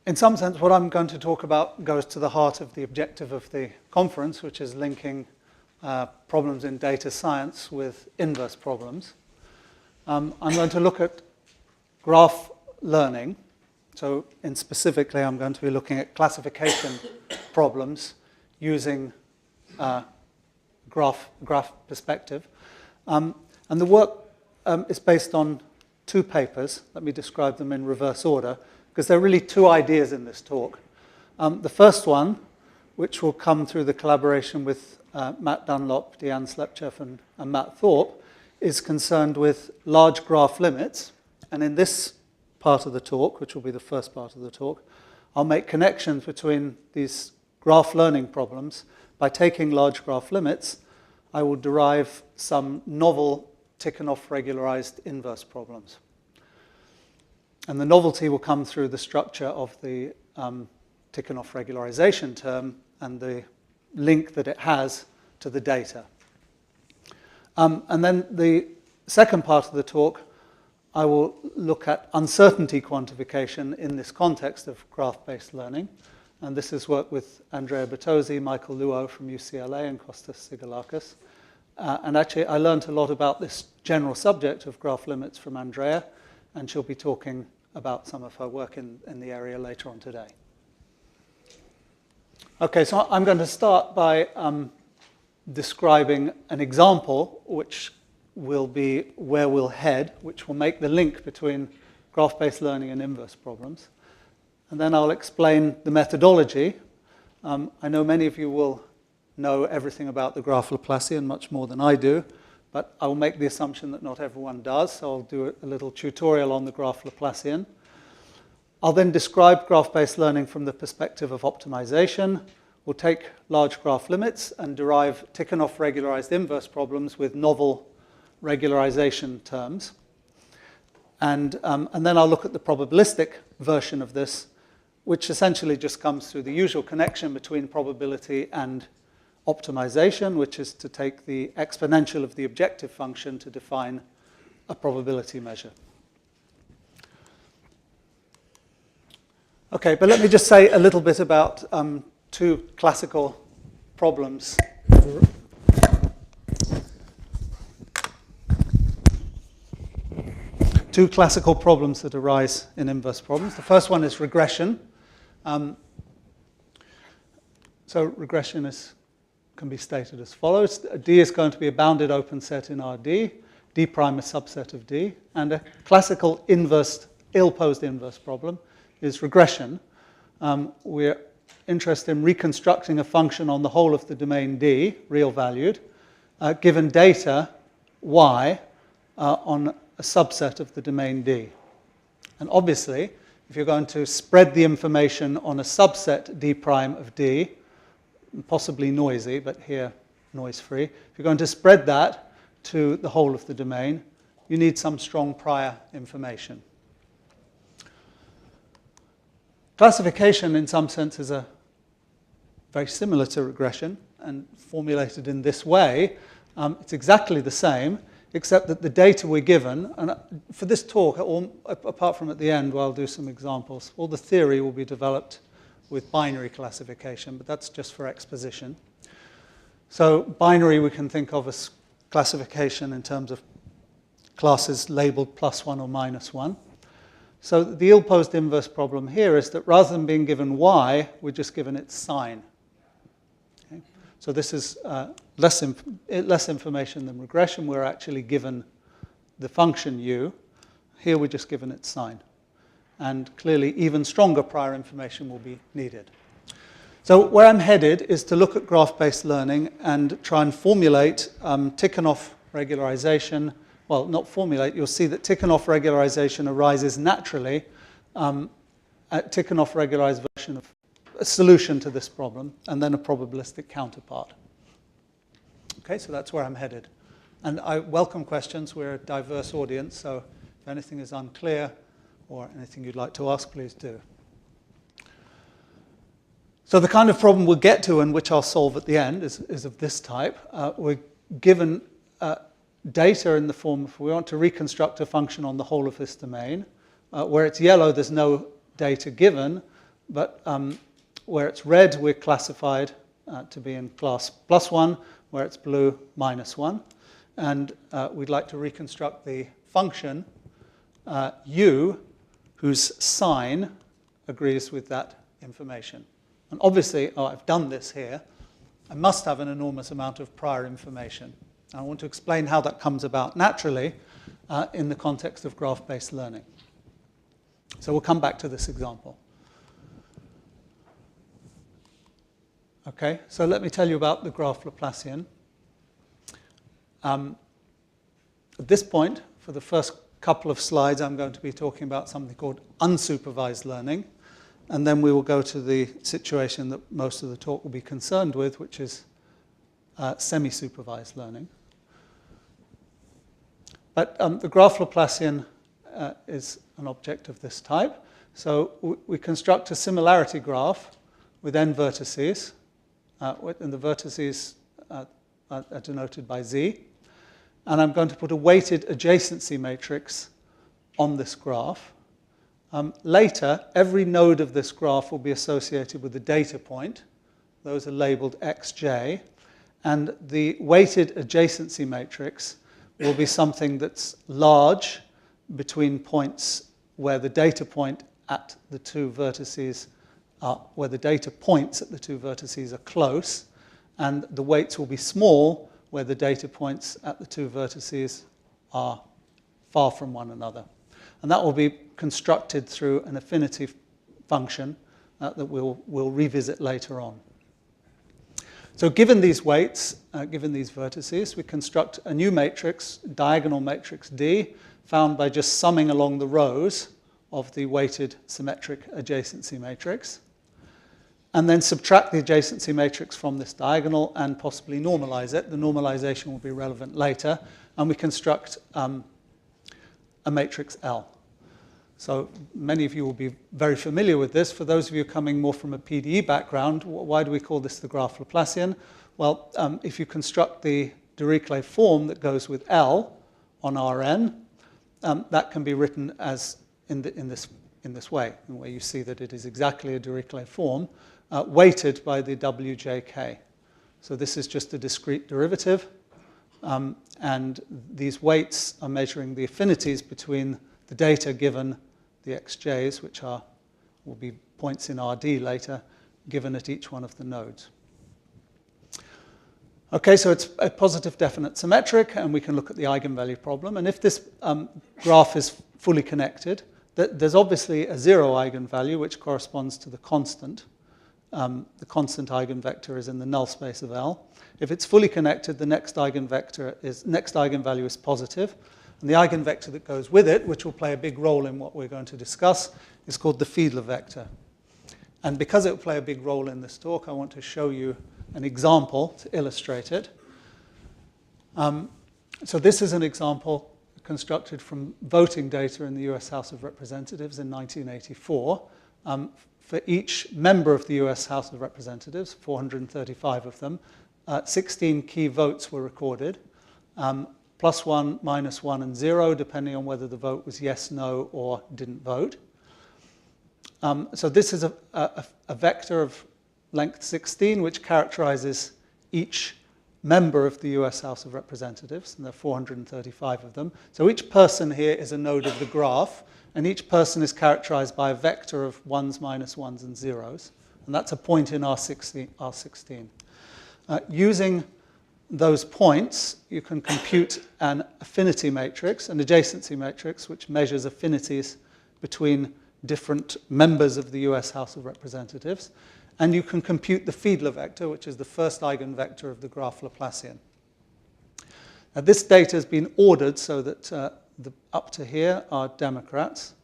in some sense, what I'm going to talk about goes to the heart of the objective of the conference, which is linking problems in data science with inverse problems. I'm going to look at graph learning. So specifically, I'm going to be looking at classification problems using graph perspective. And the work is based on two papers. Let me describe them in reverse order, because there are really two ideas in this talk. The first one, which will come through the collaboration with Matt Dunlop, Deanne Slepchev, and Matt Thorpe, is concerned with large graph limits. And in this part of the talk, which will be the first part of the talk, I'll make connections between these graph learning problems. By taking large graph limits, I will derive some novel Tikhonov regularized inverse problems. And the novelty will come through the structure of the Tikhonov regularization term and the link that it has to the data. And then the second part of the talk, I will look at uncertainty quantification in this context of graph-based learning. And this is work with Andrea Bertozzi, Michael Luo from UCLA, and Kostas Sigalakis. And actually, I learned a lot about this general subject of graph limits from Andrea, and she'll be talking about some of her work in the area later on today. Okay, so I'm going to start by describing an example, which will be where we'll head, which will make the link between graph-based learning and inverse problems. And then I'll explain the methodology. I know many of you will know everything about the graph Laplacian, much more than I do, but I will make the assumption that not everyone does, so I'll do a little tutorial on the graph Laplacian. I'll then describe graph-based learning from the perspective of optimization. We'll take large graph limits and derive Tikhonov regularized inverse problems with novel regularization terms. And then I'll look at the probabilistic version of this, which essentially just comes through the usual connection between probability and optimization, which is to take the exponential of the objective function to define a probability measure. Okay, but let me just say a little bit about two classical problems. Two classical problems that arise in inverse problems. The first one is regression. So regression can be stated as follows. D is going to be a bounded open set in RD. D prime a subset of D. And a classical inverse, ill-posed inverse problem is regression. We're interested in reconstructing a function on the whole of the domain D, real valued, given data Y on a subset of the domain D. And obviously, if you're going to spread the information on a subset D prime of D, possibly noisy, but here noise-free, if you're going to spread that to the whole of the domain, you need some strong prior information. Classification, in some sense, is very similar to regression and formulated in this way. It's exactly the same, except that the data we're given, and for this talk, apart from at the end where I'll do some examples, all the theory will be developed with binary classification, but that's just for exposition. So binary we can think of as classification in terms of classes labeled +1 or -1. So the ill-posed inverse problem here is that rather than being given Y, we're just given its sign. Okay? So this is less information than regression. We're actually given the function U. Here we're just given its sign. And clearly even stronger prior information will be needed. So where I'm headed is to look at graph-based learning and try and formulate Tikhonov regularization. Well, not formulate, you'll see that Tikhonov regularization arises naturally at Tikhonov regularized version of a solution to this problem, and then a probabilistic counterpart. Okay, so that's where I'm headed. And I welcome questions. We're a diverse audience, so if anything is unclear or anything you'd like to ask, please do. So the kind of problem we'll get to and which I'll solve at the end is of this type. We're given data in the form of, we want to reconstruct a function on the whole of this domain. Where it's yellow, there's no data given. but where it's red, we're classified to be in class +1, where it's blue, -1. And we'd like to reconstruct the function u, whose sign agrees with that information. And obviously, I've done this here. I must have an enormous amount of prior information. I want to explain how that comes about naturally in the context of graph-based learning. So we'll come back to this example. Okay, so let me tell you about the graph Laplacian. At this point, for the first couple of slides, I'm going to be talking about something called unsupervised learning. And then we will go to the situation that most of the talk will be concerned with, which is semi-supervised learning. But the graph Laplacian is an object of this type. So we construct a similarity graph with n vertices, and the vertices are denoted by z. And I'm going to put a weighted adjacency matrix on this graph. Later, every node of this graph will be associated with a data point. Those are labeled xj. And the weighted adjacency matrix will be something that's large between points where the data point at the two vertices are, where the data points at the two vertices are close, and the weights will be small where the data points at the two vertices are far from one another. And that will be constructed through an affinity function that we'll revisit later on. So given these weights, given these vertices, we construct a new matrix, diagonal matrix D, found by just summing along the rows of the weighted symmetric adjacency matrix, and then subtract the adjacency matrix from this diagonal and possibly normalize it. The normalization will be relevant later, and we construct a matrix L. So many of you will be very familiar with this. For those of you coming more from a PDE background, why do we call this the graph Laplacian? Well, if you construct the Dirichlet form that goes with L on Rn, that can be written as in this way, where you see that it is exactly a Dirichlet form, weighted by the wjk. So this is just a discrete derivative, and these weights are measuring the affinities between the data given the xj's, which will be points in Rd later, given at each one of the nodes. Okay, so it's a positive definite symmetric, and we can look at the eigenvalue problem. And if this graph is fully connected, there's obviously a zero eigenvalue, which corresponds to the constant. The constant eigenvector is in the null space of L. If it's fully connected, the next eigenvalue is positive. And the eigenvector that goes with it, which will play a big role in what we're going to discuss, is called the Fiedler vector. And because it will play a big role in this talk, I want to show you an example to illustrate it. So this is an example constructed from voting data in the US House of Representatives in 1984. For each member of the US House of Representatives, 435 of them, 16 key votes were recorded. +1, -1, and 0, depending on whether the vote was yes, no, or didn't vote. So this is a vector of length 16, which characterizes each member of the US House of Representatives, and there are 435 of them. So each person here is a node of the graph, and each person is characterized by a vector of 1s, -1s, and 0s, and that's a point in R16. Using those points, you can compute an affinity matrix, an adjacency matrix, which measures affinities between different members of the US House of Representatives. And you can compute the Fiedler vector, which is the first eigenvector of the graph Laplacian. Now, this data has been ordered so that up to here are Democrats,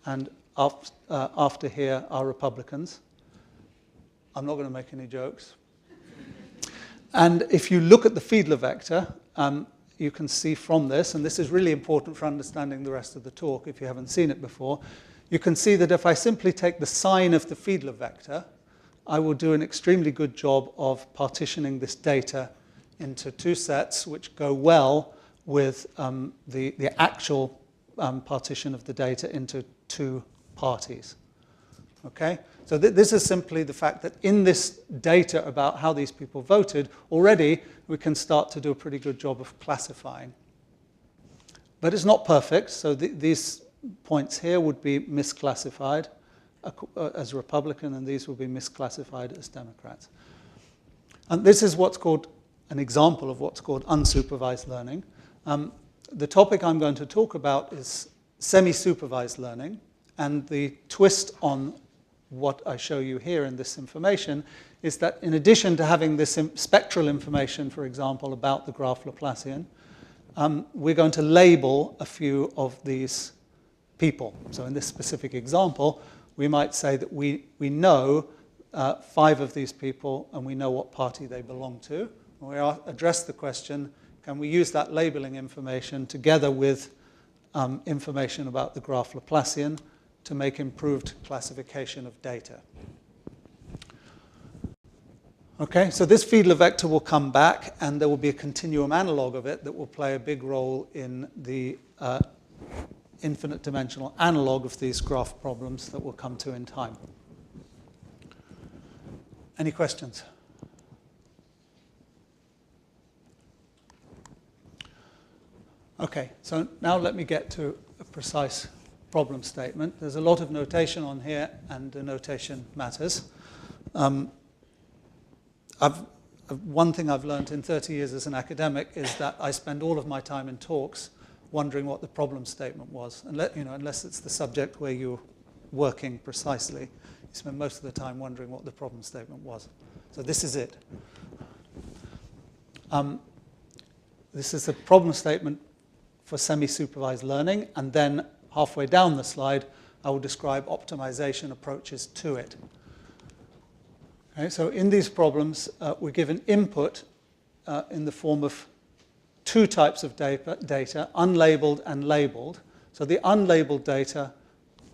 and after here are Republicans. I'm not going to make any jokes. And if you look at the Fiedler vector, you can see from this, and this is really important for understanding the rest of the talk if you haven't seen it before, you can see that if I simply take the sign of the Fiedler vector, I will do an extremely good job of partitioning this data into two sets which go well with the actual partition of the data into two parties. Okay? So this is simply the fact that in this data about how these people voted, already we can start to do a pretty good job of classifying. But it's not perfect, so these points here would be misclassified as Republican, and these would be misclassified as Democrats. And this is what's called an example of what's called unsupervised learning. The topic I'm going to talk about is semi-supervised learning, and the twist on what I show you here in this information is that in addition to having this spectral information, for example, about the graph Laplacian, we're going to label a few of these people. So in this specific example, we might say that we know 5 of these people and we know what party they belong to. And we address the question, can we use that labeling information together with information about the graph Laplacian to make improved classification of data? Okay, so this Fiedler vector will come back, and there will be a continuum analog of it that will play a big role in the infinite dimensional analog of these graph problems that we'll come to in time. Any questions? Okay, so now let me get to a precise problem statement. There's a lot of notation on here, and the notation matters. One thing I've learned in 30 years as an academic is that I spend all of my time in talks wondering what the problem statement was. And unless it's the subject where you're working precisely, you spend most of the time wondering what the problem statement was. So this is it. This is the problem statement for semi-supervised learning, and then halfway down the slide, I will describe optimization approaches to it. Okay, so in these problems, we're given input in the form of 2 types of data, unlabeled and labeled. So the unlabeled data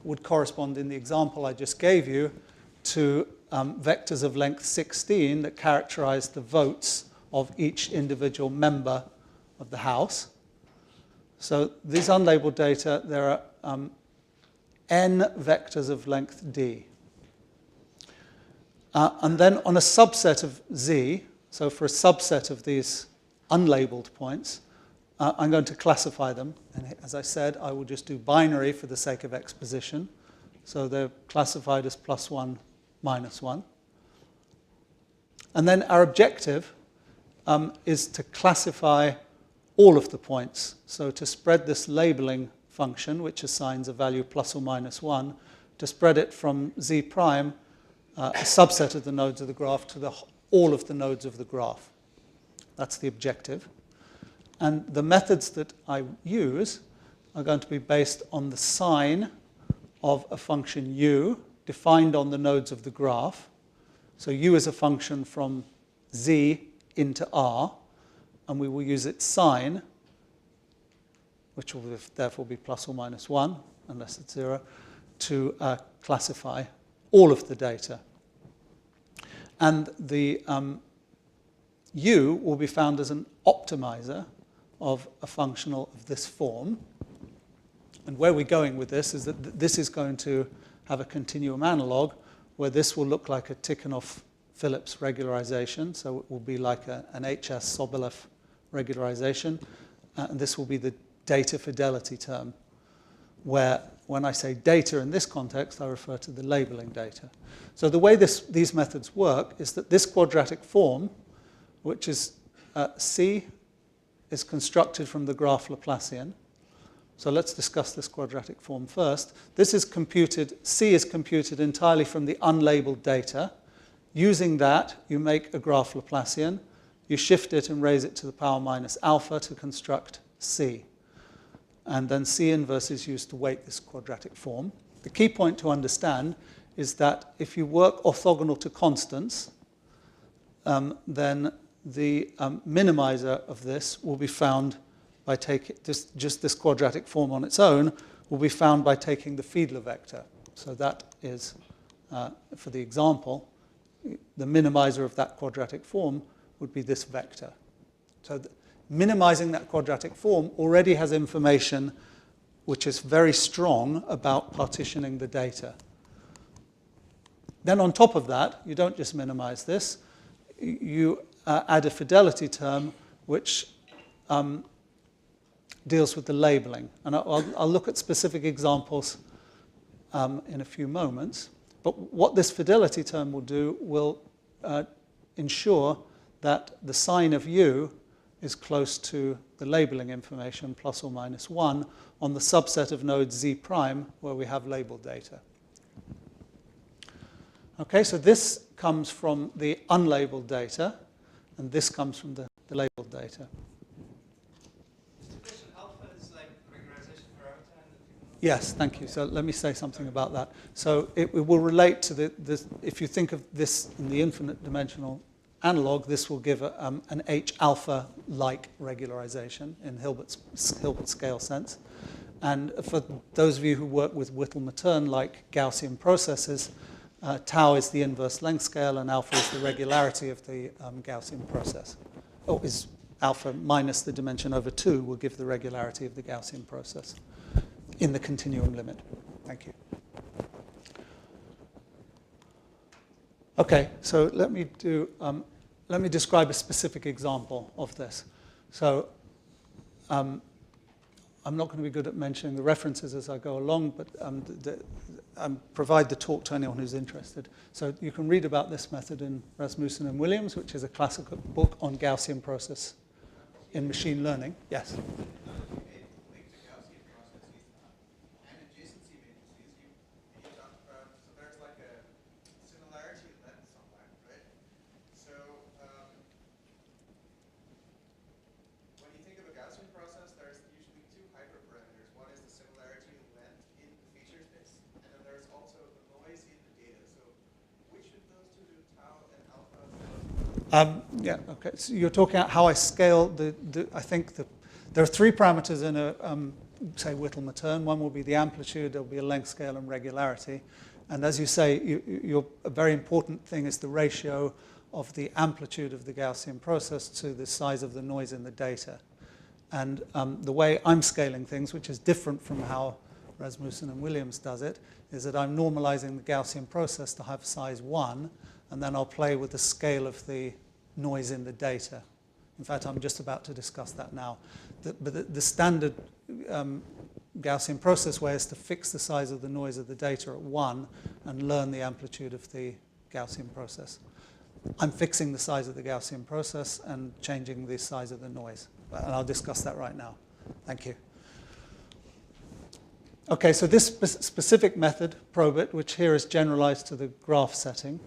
would correspond in the example I just gave you to vectors of length 16 that characterize the votes of each individual member of the House. So these unlabeled data, there are n vectors of length d. And then on a subset of z, so for a subset of these unlabeled points, I'm going to classify them. And as I said, I will just do binary for the sake of exposition. So they're classified as +1, -1. And then our objective is to classify all of the points. So to spread this labeling function, which assigns a value + or -1, to spread it from z prime, a subset of the nodes of the graph, to all of the nodes of the graph. That's the objective. And the methods that I use are going to be based on the sign of a function u defined on the nodes of the graph. So u is a function from z into r, and we will use its sign, which will therefore be + or -1, unless it's 0, to classify all of the data. And the u will be found as an optimizer of a functional of this form. And where we're going with this is that this is going to have a continuum analog where this will look like a Tikhonov-Phillips regularization. So it will be like an HS-Sobolev regularization. And this will be the data fidelity term, where when I say data in this context, I refer to the labeling data. So the way these methods work is that this quadratic form, which is C, is constructed from the graph Laplacian. So let's discuss this quadratic form first. This is computed, C is computed entirely from the unlabeled data. Using that, you make a graph Laplacian. You shift it and raise it to the power -alpha to construct C. And then C inverse is used to weight this quadratic form. The key point to understand is that if you work orthogonal to constants, then the minimizer of this will be found by taking just this quadratic form on its own will be found by taking the Fiedler vector. So that is, for the example, the minimizer of that quadratic form would be this vector. So minimizing that quadratic form already has information which is very strong about partitioning the data. Then on top of that, you don't just minimize this. You add a fidelity term which deals with the labeling. And I'll look at specific examples in a few moments. But what this fidelity term will do will ensure that the sign of u is close to the labeling information, plus or minus 1, on the subset of nodes z prime where we have labeled data. Okay, so this comes from the unlabeled data, and this comes from the labeled data. Alpha is like regularization parameter. Yes, thank you. So let me say something about that. So it will relate to if you think of this in the infinite dimensional analog, this will give an H alpha-like regularization in Hilbert's scale sense. And for those of you who work with Whittle-Matern-like Gaussian processes, tau is the inverse length scale, and alpha is the regularity of the Gaussian process. Oh, is alpha minus the dimension over 2 will give the regularity of the Gaussian process in the continuum limit. Thank you. Okay, so let me describe a specific example of this. So I'm not going to be good at mentioning the references as I go along, but provide the talk to anyone who's interested. So you can read about this method in Rasmussen and Williams, which is a classical book on Gaussian process in machine learning. Yes? Yeah, okay. So you're talking about how I scale I think there are 3 parameters in a, say, Whittle-Matern. One will be the amplitude, there will be a length scale, and regularity. And as you say, a very important thing is the ratio of the amplitude of the Gaussian process to the size of the noise in the data. And the way I'm scaling things, which is different from how Rasmussen and Williams does it, is that I'm normalizing the Gaussian process to have size 1, and then I'll play with the scale of the noise in the data. In fact, I'm just about to discuss that now. But the standard Gaussian process way is to fix the size of the noise of the data at 1 and learn the amplitude of the Gaussian process. I'm fixing the size of the Gaussian process and changing the size of the noise. And I'll discuss that right now. Thank you. Okay, so this specific method, probit, which here is generalized to the graph setting,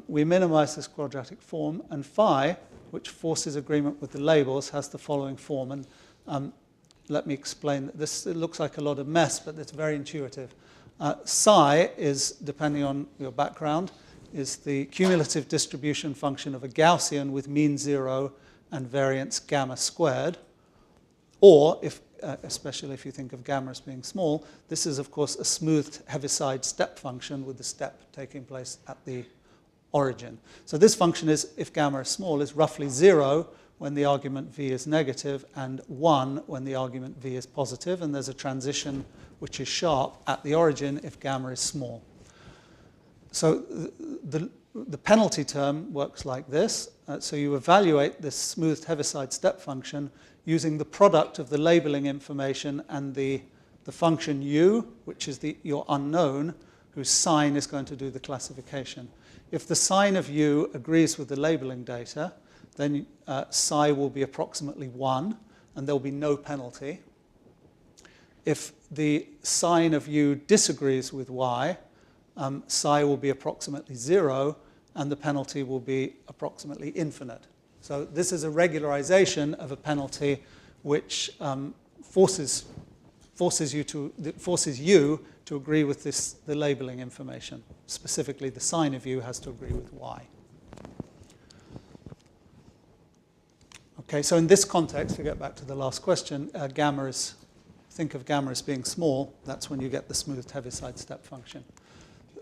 we minimize this quadratic form, and phi, which forces agreement with the labels, has the following form. And let me explain. This it looks like a lot of mess, but it's very intuitive. Psi is, depending on your background, is the cumulative distribution function of a Gaussian with mean 0 and variance gamma squared. Or, especially if you think of gamma as being small, this is, of course, a smoothed Heaviside step function with the step taking place at the origin. So this function is, if gamma is small, is roughly 0 when the argument v is negative and 1 when the argument v is positive, and there's a transition which is sharp at the origin if gamma is small. So the penalty term works like this. So you evaluate this smoothed Heaviside step function using the product of the labeling information and the function u, which is your unknown, whose sign is going to do the classification. If the sign of u agrees with the labeling data, then psi will be approximately 1, and there will be no penalty. If the sign of u disagrees with y, psi will be approximately 0, and the penalty will be approximately infinite. So this is a regularization of a penalty which forces you to agree with the labeling information. Specifically, the sign of u has to agree with y. Okay, so in this context, to get back to the last question, think of gamma as being small. That's when you get the smoothed Heaviside step function.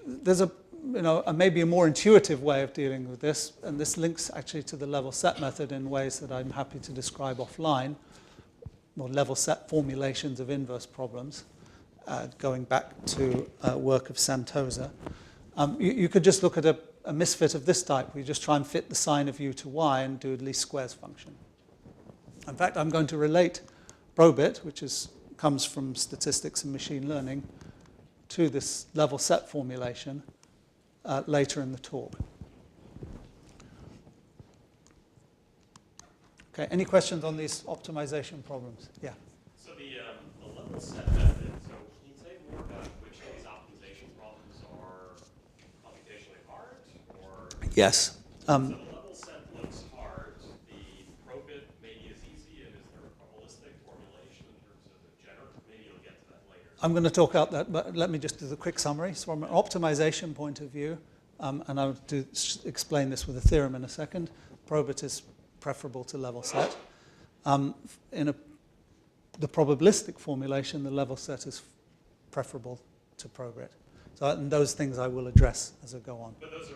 There's maybe a more intuitive way of dealing with this, and this links actually to the Levelset method in ways that I'm happy to describe offline, or Levelset formulations of inverse problems, going back to work of Santosa. You could just look at a misfit of this type. We just try and fit the sine of u to y and do a least squares function. In fact, I'm going to relate probit, which comes from statistics and machine learning, to this level set formulation later in the talk. Okay, any questions on these optimization problems? Yeah. So the level set method, so can you say more about which of these optimization problems are computationally hard? Or Yes. so the level set looks hard. The probit maybe is easy, and is there a probabilistic formulation in terms of the generative? Maybe you'll get to that later. I'm going to talk about that, but let me just do the quick summary. So from an optimization point of view, and I'll explain this with a theorem in a second, probit is preferable to level set. The probabilistic formulation, the level set is preferable to probit. So and those things I will address as I go on. But those are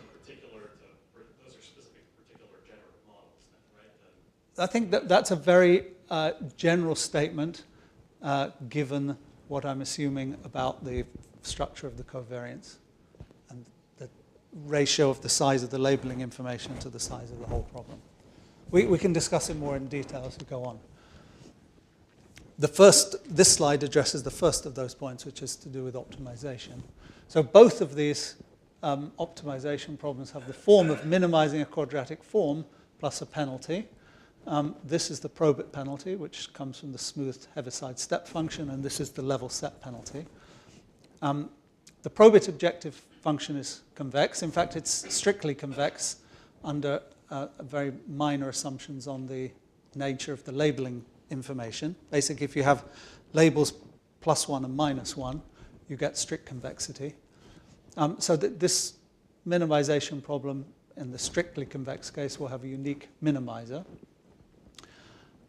specific to particular generative models, then, right? I think that's a very general statement given what I'm assuming about the structure of the covariance and the ratio of the size of the labeling information to the size of the whole problem. We can discuss it more in detail as we go on. This slide addresses the first of those points, which is to do with optimization. So both of these optimization problems have the form of minimizing a quadratic form plus a penalty. This is the probit penalty, which comes from the smoothed Heaviside step function, and this is the level set penalty. The probit objective function is convex. In fact, it's strictly convex under very minor assumptions on the nature of the labeling information. Basically, if you have labels +1 and -1, you get strict convexity. So this minimization problem in the strictly convex case will have a unique minimizer.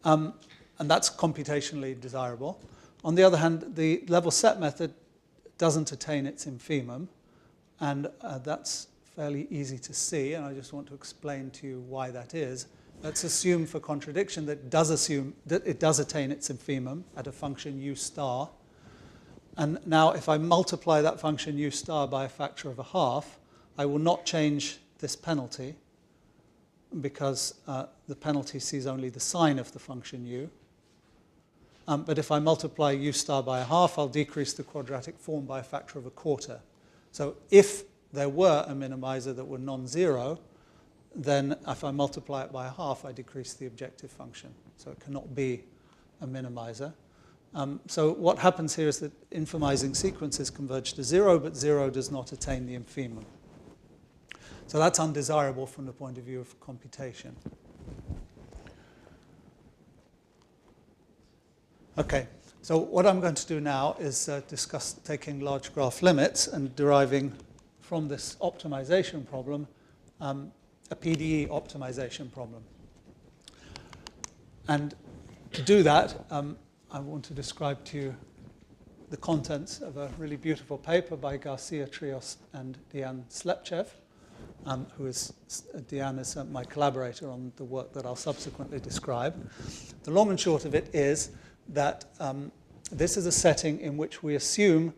And that's computationally desirable. On the other hand, the level set method doesn't attain its infimum, and that's fairly easy to see, and I just want to explain to you why that is. Let's assume for contradiction that it does attain its infimum at a function u star. And now if I multiply that function u star by a factor of 1/2, I will not change this penalty because the penalty sees only the sign of the function u. But if I multiply u star by 1/2, I'll decrease the quadratic form by a factor of 1/4. So if there were a minimizer that were non-zero, then if I multiply it by 1/2, I decrease the objective function. So it cannot be a minimizer. So what happens here is that infimizing sequences converge to 0, but 0 does not attain the infimum. So that's undesirable from the point of view of computation. Okay, so what I'm going to do now is discuss taking large graph limits and deriving from this optimization problem a PDE optimization problem. And to do that, I want to describe to you the contents of a really beautiful paper by Garcia Trios and Diane Slepchev, Diane is my collaborator on the work that I'll subsequently describe. The long and short of it is that this is a setting in which we assume,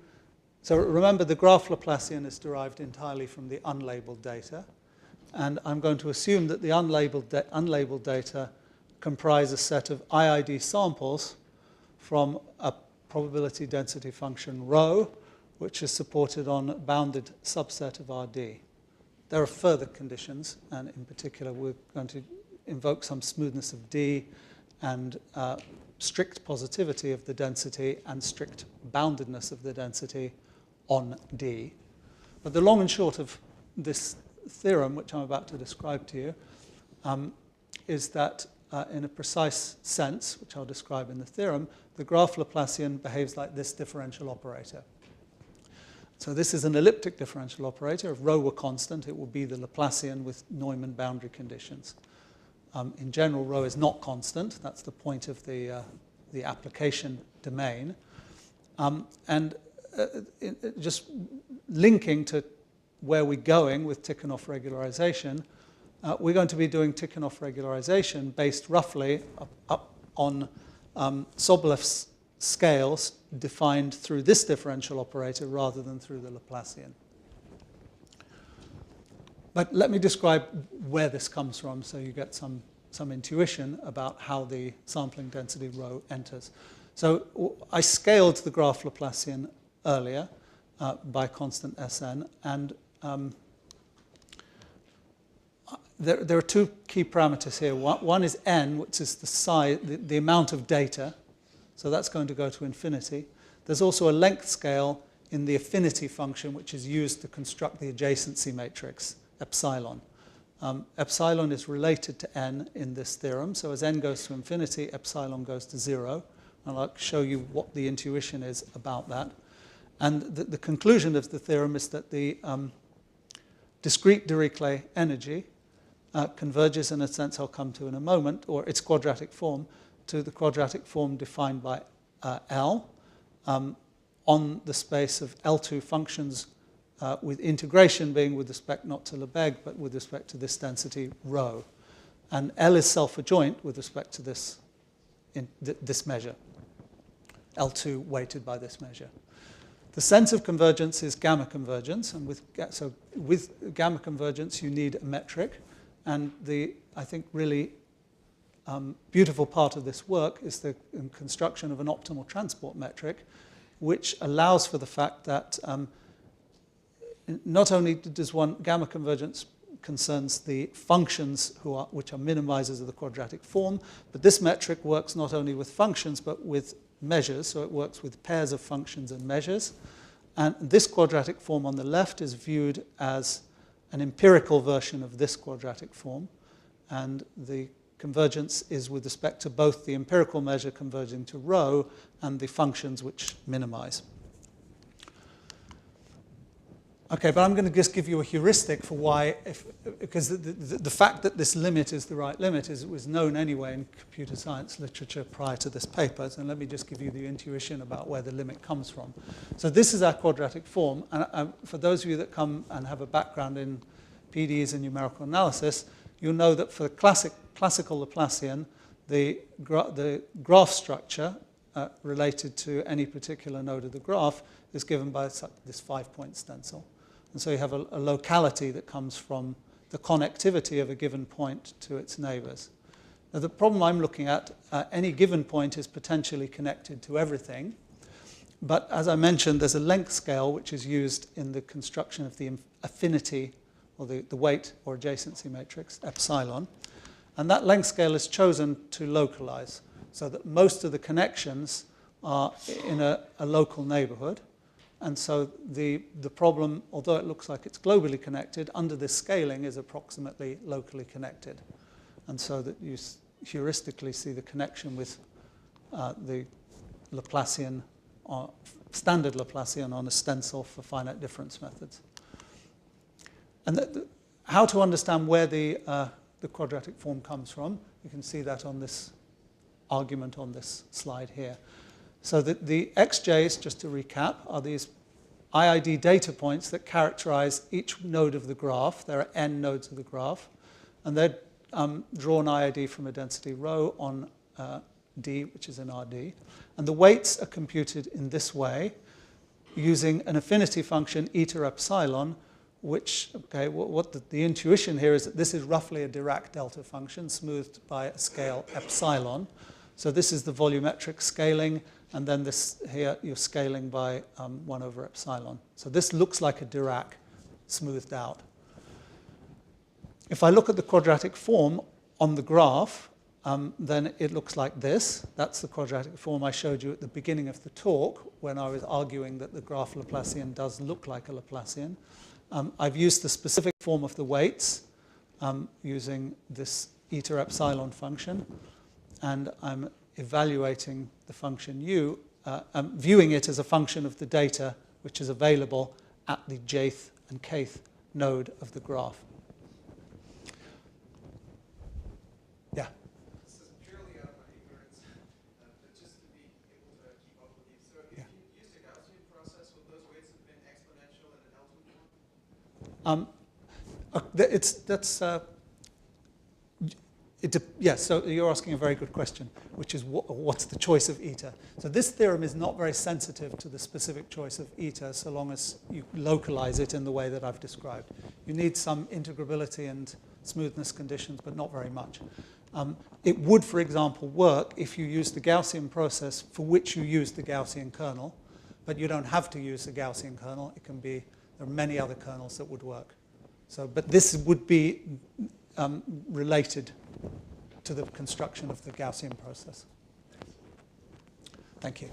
so remember the graph Laplacian is derived entirely from the unlabeled data, and I'm going to assume that the unlabeled data comprise a set of IID samples from a probability density function rho, which is supported on a bounded subset of RD. There are further conditions, and in particular we're going to invoke some smoothness of D and strict positivity of the density and strict boundedness of the density on D. But the long and short of this theorem, which I'm about to describe to you, is that in a precise sense, which I'll describe in the theorem, the graph Laplacian behaves like this differential operator. So this is an elliptic differential operator. If rho were constant, it would be the Laplacian with Neumann boundary conditions. In general, rho is not constant. That's the point of the application domain. Just linking to where we're going with Tikhonov regularization, we're going to be doing Tikhonov regularization based roughly up on Sobolev's scales defined through this differential operator rather than through the Laplacian. But let me describe where this comes from so you get some intuition about how the sampling density rho enters. So I scaled the graph Laplacian earlier by constant Sn, and there are two key parameters here. One is n, which is the size, the amount of data. So that's going to go to infinity. There's also a length scale in the affinity function, which is used to construct the adjacency matrix, epsilon. Epsilon is related to n in this theorem. So as n goes to infinity, epsilon goes to 0. And I'll show you what the intuition is about that. And the conclusion of the theorem is that the discrete Dirichlet energy converges in a sense I'll come to in a moment, or its quadratic form, to the quadratic form defined by L on the space of L2 functions with integration being with respect not to Lebesgue, but with respect to this density rho. And L is self-adjoint with respect to this, this measure, L2 weighted by this measure. The sense of convergence is gamma convergence, and with gamma convergence you need a metric. And I think, really beautiful part of this work is the construction of an optimal transport metric, which allows for the fact that not only does gamma convergence concerns the functions which are minimizers of the quadratic form, but this metric works not only with functions but with measures, so it works with pairs of functions and measures. And this quadratic form on the left is viewed as an empirical version of this quadratic form, and the convergence is with respect to both the empirical measure converging to rho and the functions which minimize. Okay, but I'm going to just give you a heuristic for why, because the fact that this limit is the right limit was known anyway in computer science literature prior to this paper, and let me just give you the intuition about where the limit comes from. So this is our quadratic form, and for those of you that come and have a background in PDEs and numerical analysis, you'll know that for the classical Laplacian, the graph structure related to any particular node of the graph is given by this 5-point stencil. And so you have a locality that comes from the connectivity of a given point to its neighbors. Now, the problem I'm looking at, any given point is potentially connected to everything. But as I mentioned, there's a length scale which is used in the construction of the affinity, or the weight or adjacency matrix, epsilon. And that length scale is chosen to localize, so that most of the connections are in a local neighborhood. And so the problem, although it looks like it's globally connected, under this scaling is approximately locally connected. And so that you heuristically see the connection with the Laplacian, standard Laplacian on a stencil for finite difference methods. And how to understand where the quadratic form comes from, you can see that on this argument on this slide here. So the xj's, just to recap, are these IID data points that characterize each node of the graph. There are n nodes of the graph. And they're drawn IID from a density rho on D, which is in RD. And the weights are computed in this way, using an affinity function, eta epsilon, which, okay, the intuition here is that this is roughly a Dirac delta function smoothed by a scale epsilon. So this is the volumetric scaling, and then this here you're scaling by 1 over epsilon. So this looks like a Dirac smoothed out. If I look at the quadratic form on the graph, then it looks like this. That's the quadratic form I showed you at the beginning of the talk when I was arguing that the graph Laplacian does look like a Laplacian. I've used the specific form of the weights using this eta epsilon function, and I'm evaluating the function u. I'm viewing it as a function of the data which is available at the jth and kth node of the graph. Yeah? This is purely out of my ignorance, but just to be able to keep up with you. So if you used a Gaussian process, would those weights have been exponential in an L2 form? Yes, so you're asking a very good question, which is what's the choice of eta? So this theorem is not very sensitive to the specific choice of eta so long as you localize it in the way that I've described. You need some integrability and smoothness conditions, but not very much. It would, for example, work if you use the Gaussian process for which you use the Gaussian kernel, but you don't have to use the Gaussian kernel. It can be, there are many other kernels that would work. So, but this would be related to the construction of the Gaussian process. Thank you.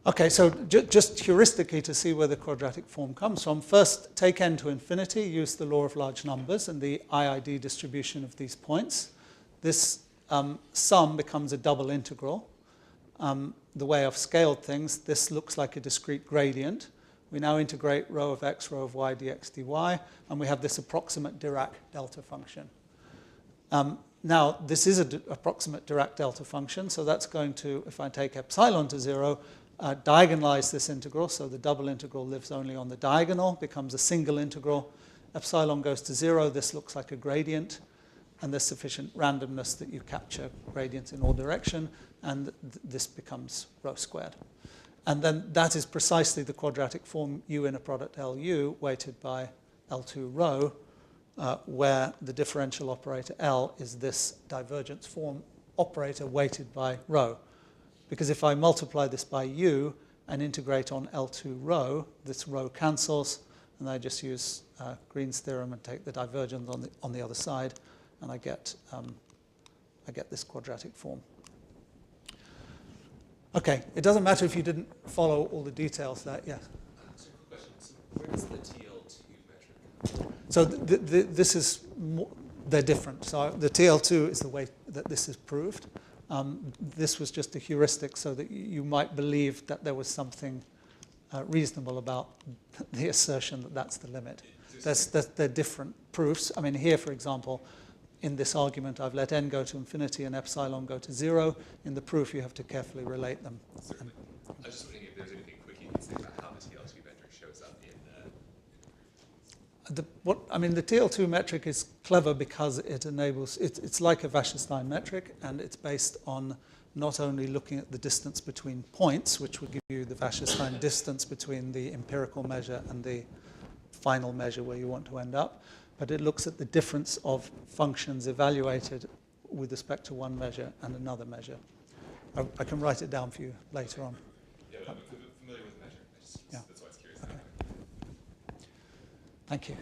Okay, so just heuristically to see where the quadratic form comes from, first take n to infinity, use the law of large numbers and the IID distribution of these points. This sum becomes a double integral. The way I've scaled things, this looks like a discrete gradient. We now integrate rho of x, rho of y, dx, dy, and we have this approximate Dirac delta function. Now, this is an approximate Dirac delta function, so that's going to, if I take epsilon to 0, diagonalize this integral, so the double integral lives only on the diagonal, becomes a single integral. Epsilon goes to 0, this looks like a gradient, and there's sufficient randomness that you capture gradients in all direction, and this becomes rho squared. And then that is precisely the quadratic form U inner product LU weighted by L2 rho, where the differential operator L is this divergence form operator weighted by rho. Because if I multiply this by U and integrate on L2 rho, this rho cancels, and I just use Green's theorem and take the divergence on the other side, and I get this quadratic form. Okay, it doesn't matter if you didn't follow all the details there. Yes? So, quick question. So where does the TL2 metric? So this is they're different. So the TL2 is the way that this is proved. This was just a heuristic so that you might believe that there was something reasonable about the assertion that that's the limit. They're different proofs. I mean, here, for example, in this argument, I've let n go to infinity and epsilon go to 0. In the proof, you have to carefully relate them. Certainly. I was just wondering if there's anything quick you can say about how the TL2 metric shows up in the TL2 metric is clever because it enables, it's like a Wasserstein metric, and it's based on not only looking at the distance between points, which would give you the Wasserstein distance between the empirical measure and the final measure where you want to end up, but it looks at the difference of functions evaluated with respect to one measure and another measure. I can write it down for you later on. Yeah, but I'm familiar with the measure. That's why I was curious. Okay. Thank you.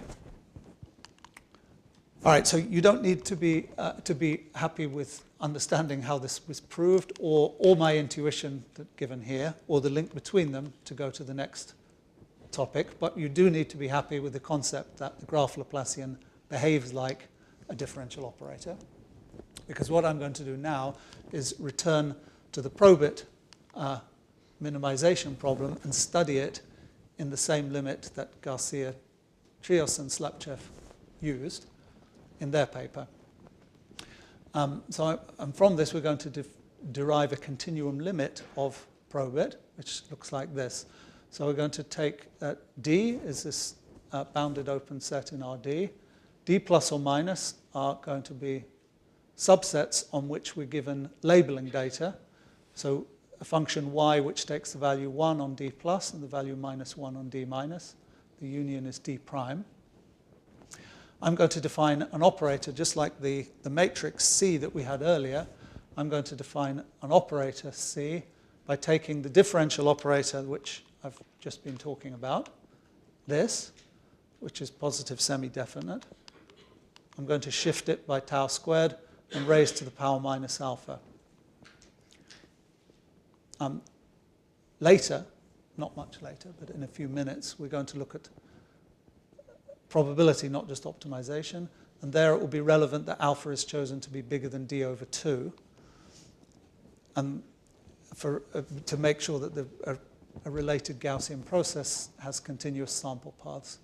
All right, so you don't need to be happy with understanding how this was proved or my intuition given here or the link between them to go to the next topic, but you do need to be happy with the concept that the graph Laplacian behaves like a differential operator. Because what I'm going to do now is return to the probit minimization problem and study it in the same limit that Garcia, Trios, and Slapchev used in their paper. And from this, we're going to derive a continuum limit of probit, which looks like this. So we're going to take D is this bounded open set in RD. D plus or minus are going to be subsets on which we're given labeling data. So a function y which takes the value 1 on D plus and the value minus 1 on D minus. The union is D prime. I'm going to define an operator just like the matrix C that we had earlier. I'm going to define an operator C by taking the differential operator which I've just been talking about, this, which is positive semi-definite. I'm going to shift it by tau squared and raise to the power minus alpha. Later, not much later, but in a few minutes, we're going to look at probability, not just optimization. And there it will be relevant that alpha is chosen to be bigger than d over 2. And to make sure that a related Gaussian process has continuous sample paths.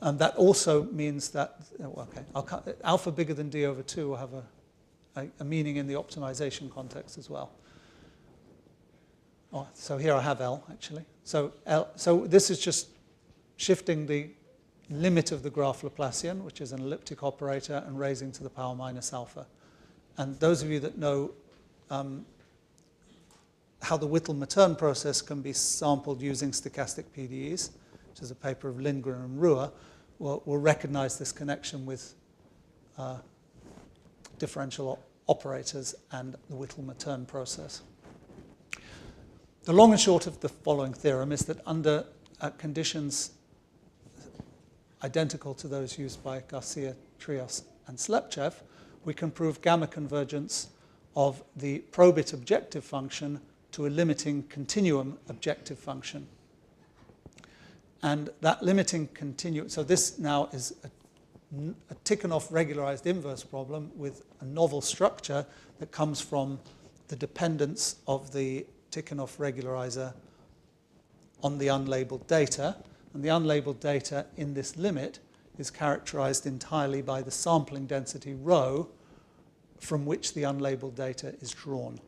And that also means that, alpha bigger than d over 2 will have a meaning in the optimization context as well. So here I have L, actually. So this is just shifting the limit of the graph Laplacian, which is an elliptic operator, and raising to the power minus alpha. And those of you that know how the Whittle-Matern process can be sampled using stochastic PDEs, which is a paper of Lindgren and Ruhr, will recognize this connection with differential operators and the Whittle-Matern process. The long and short of the following theorem is that under conditions identical to those used by Garcia, Trias, and Slepchev, we can prove gamma convergence of the probit objective function to a limiting continuum objective function. And that limiting continuum, so this now is a Tikhonov regularized inverse problem with a novel structure that comes from the dependence of the Tikhonov regularizer on the unlabeled data. And the unlabeled data in this limit is characterized entirely by the sampling density rho from which the unlabeled data is drawn.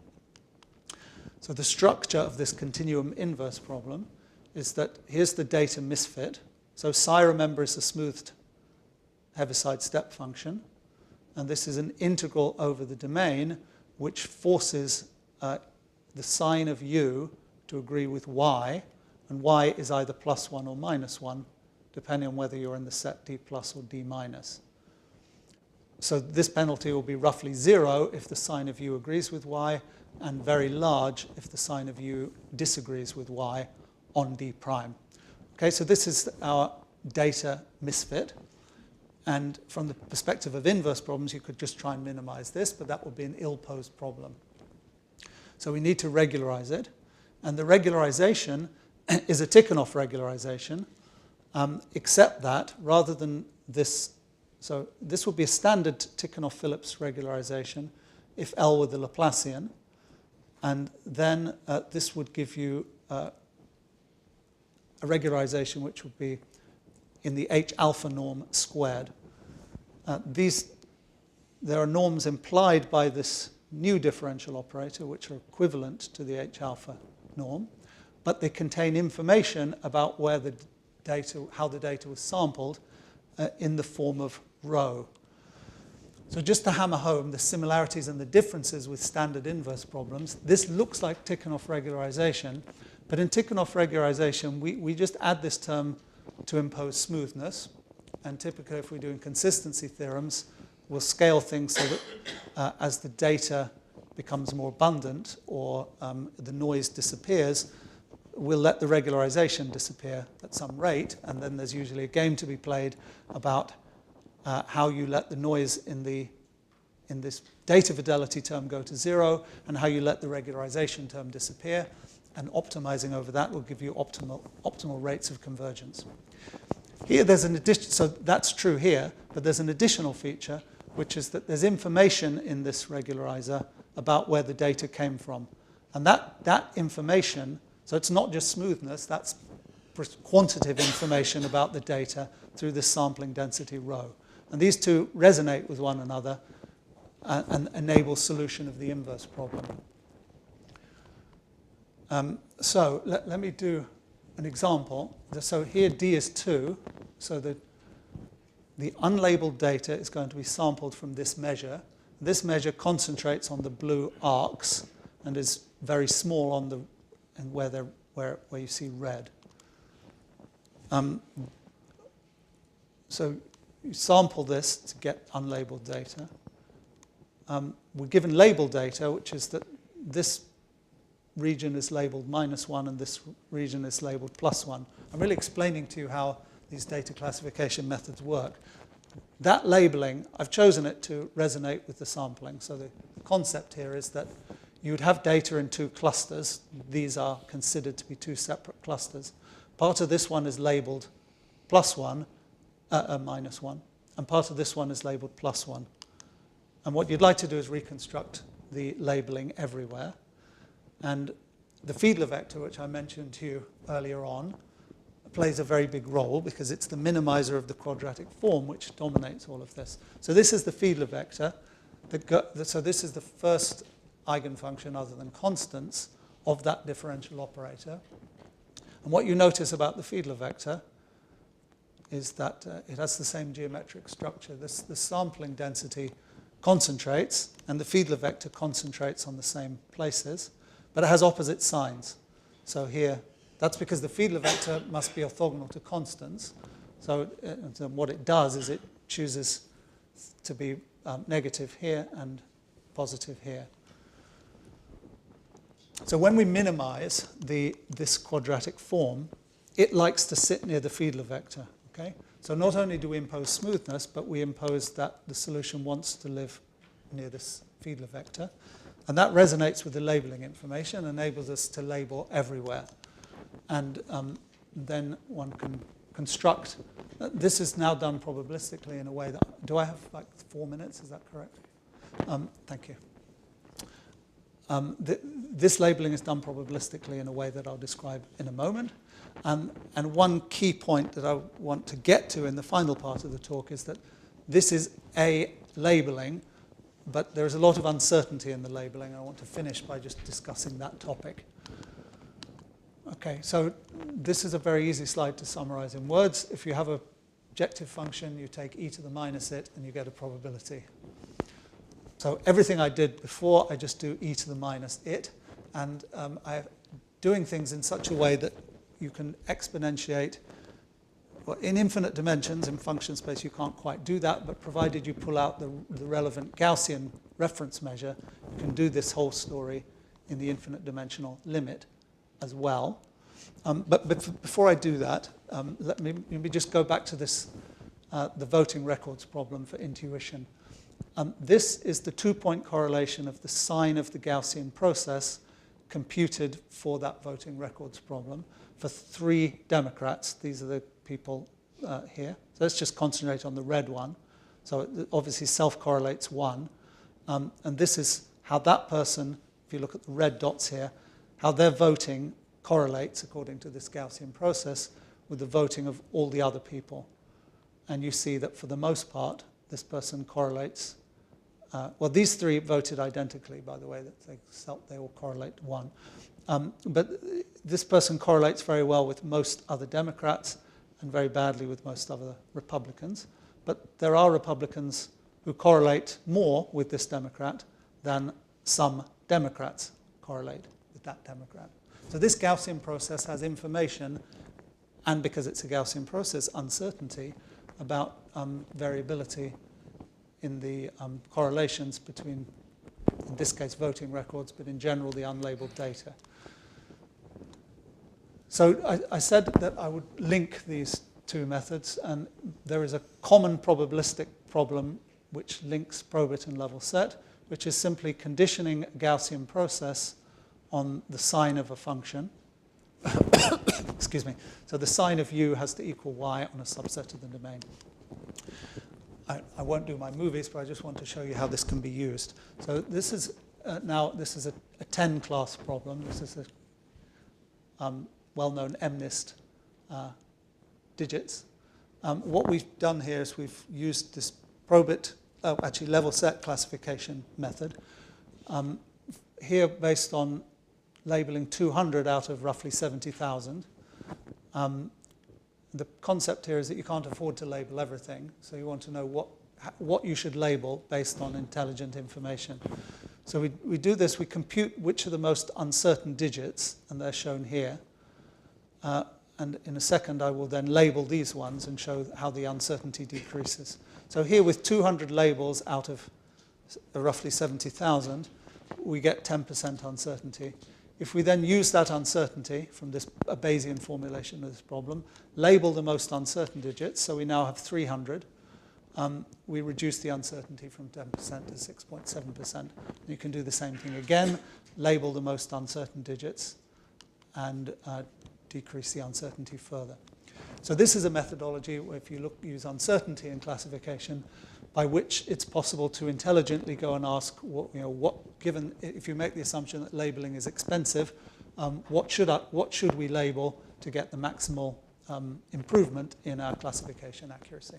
So the structure of this continuum inverse problem is that here's the data misfit. So psi, remember, is a smoothed Heaviside step function. And this is an integral over the domain which forces the sign of u to agree with y. And y is either +1 or -1, depending on whether you're in the set d plus or d minus. So this penalty will be roughly 0 if the sign of u agrees with y, and very large if the sign of u disagrees with y on d prime. Okay, so this is our data misfit. And from the perspective of inverse problems, you could just try and minimize this, but that would be an ill-posed problem. So we need to regularize it. And the regularization is a Tikhonov regularization, except that rather than this, so this would be a standard Tikhonov-Phillips regularization if L were the Laplacian. And then this would give you a regularization which would be in the H alpha norm squared. There are norms implied by this new differential operator which are equivalent to the H alpha norm, but they contain information about where the data, how the data was sampled in the form of rho. So just to hammer home the similarities and the differences with standard inverse problems, this looks like Tikhonov regularization, but in Tikhonov regularization, we just add this term to impose smoothness. And typically, if we're doing consistency theorems, we'll scale things so that as the data becomes more abundant or the noise disappears, we'll let the regularization disappear at some rate. And then there's usually a game to be played about how you let the noise in this data fidelity term go to 0 and how you let the regularization term disappear. And optimizing over that will give you optimal rates of convergence. Here there's an addition, so that's true here, but there's an additional feature, which is that there's information in this regularizer about where the data came from. And that information, so it's not just smoothness, that's quantitative information about the data through this sampling density rho. And these two resonate with one another and enable solution of the inverse problem. So let me do an example. So here D is 2, so the unlabeled data is going to be sampled from this measure. This measure concentrates on the blue arcs and is very small on the and where you see red. So you sample this to get unlabeled data. We're given labeled data, which is that this region is labeled -1 and this region is labeled +1. I'm really explaining to you how these data classification methods work. That labeling, I've chosen it to resonate with the sampling. So the concept here is that you would have data in two clusters. These are considered to be two separate clusters. Part of this one is labeled +1, -1, and part of this one is labeled +1. And what you'd like to do is reconstruct the labeling everywhere. And the Fiedler vector, which I mentioned to you earlier on, plays a very big role because it's the minimizer of the quadratic form which dominates all of this. So this is the Fiedler vector. So this is the first eigenfunction other than constants of that differential operator. And what you notice about the Fiedler vector is that it has the same geometric structure. The sampling density concentrates, and the Fiedler vector concentrates on the same places, but it has opposite signs. So here, that's because the Fiedler vector must be orthogonal to constants. So what it does is it chooses to be negative here and positive here. So when we minimize this quadratic form, it likes to sit near the Fiedler vector. Okay? So not only do we impose smoothness, but we impose that the solution wants to live near this Fiedler vector. And that resonates with the labeling information, enables us to label everywhere. And then one can construct. This is now done probabilistically in a way that, do I have like 4 minutes? Is that correct? Thank you. This labeling is done probabilistically in a way that I'll describe in a moment. And one key point that I want to get to in the final part of the talk is that this is a labeling, but there is a lot of uncertainty in the labeling. I want to finish by just discussing that topic. Okay, so this is a very easy slide to summarize in words. If you have an objective function, you take e to the minus it, and you get a probability. So everything I did before, I just do e to the minus it. And I'm doing things in such a way that you can exponentiate. Well, in infinite dimensions, in function space, you can't quite do that, but provided you pull out the relevant Gaussian reference measure, you can do this whole story in the infinite dimensional limit as well. But before I do that, let me just go back to this, the voting records problem for intuition. This is the two-point correlation of the sign of the Gaussian process computed for that voting records problem for 3 Democrats. These are the people here. So let's just concentrate on the red one. So it obviously self-correlates 1. And this is how that person, if you look at the red dots here, how their voting correlates, according to this Gaussian process, with the voting of all the other people. And you see that for the most part, this person correlates. Well, these 3 voted identically, by the way, that they all correlate 1. But this person correlates very well with most other Democrats and very badly with most other Republicans. But there are Republicans who correlate more with this Democrat than some Democrats correlate with that Democrat. So this Gaussian process has information, and because it's a Gaussian process, uncertainty about variability in the correlations between, in this case, voting records, but in general, the unlabeled data. So I said that I would link these 2 methods, and there is a common probabilistic problem which links Probit and Levelset, which is simply conditioning a Gaussian process on the sign of a function. Excuse me. So the sign of u has to equal y on a subset of the domain. I won't do my movies, but I just want to show you how this can be used. So this is this is a 10 class problem. This is a well-known MNIST digits. What we've done here is we've used this Probit, actually Levelset classification method. Here, based on labeling 200 out of roughly 70,000. The concept here is that you can't afford to label everything, so you want to know what you should label based on intelligent information. So we do this, we compute which are the most uncertain digits, and they're shown here. And in a second, I will then label these ones and show how the uncertainty decreases. So here, with 200 labels out of roughly 70,000, we get 10% uncertainty. If we then use that uncertainty from this Bayesian formulation of this problem, label the most uncertain digits, so we now have 300, we reduce the uncertainty from 10% to 6.7%. You can do the same thing again, label the most uncertain digits, and decrease the uncertainty further. So this is a methodology where if you use uncertainty in classification, by which it's possible to intelligently go and ask, given if you make the assumption that labeling is expensive, what should we label to get the maximal improvement in our classification accuracy?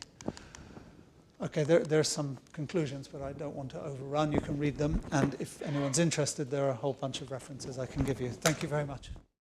Okay, there are some conclusions, but I don't want to overrun. You can read them, and if anyone's interested, there are a whole bunch of references I can give you. Thank you very much.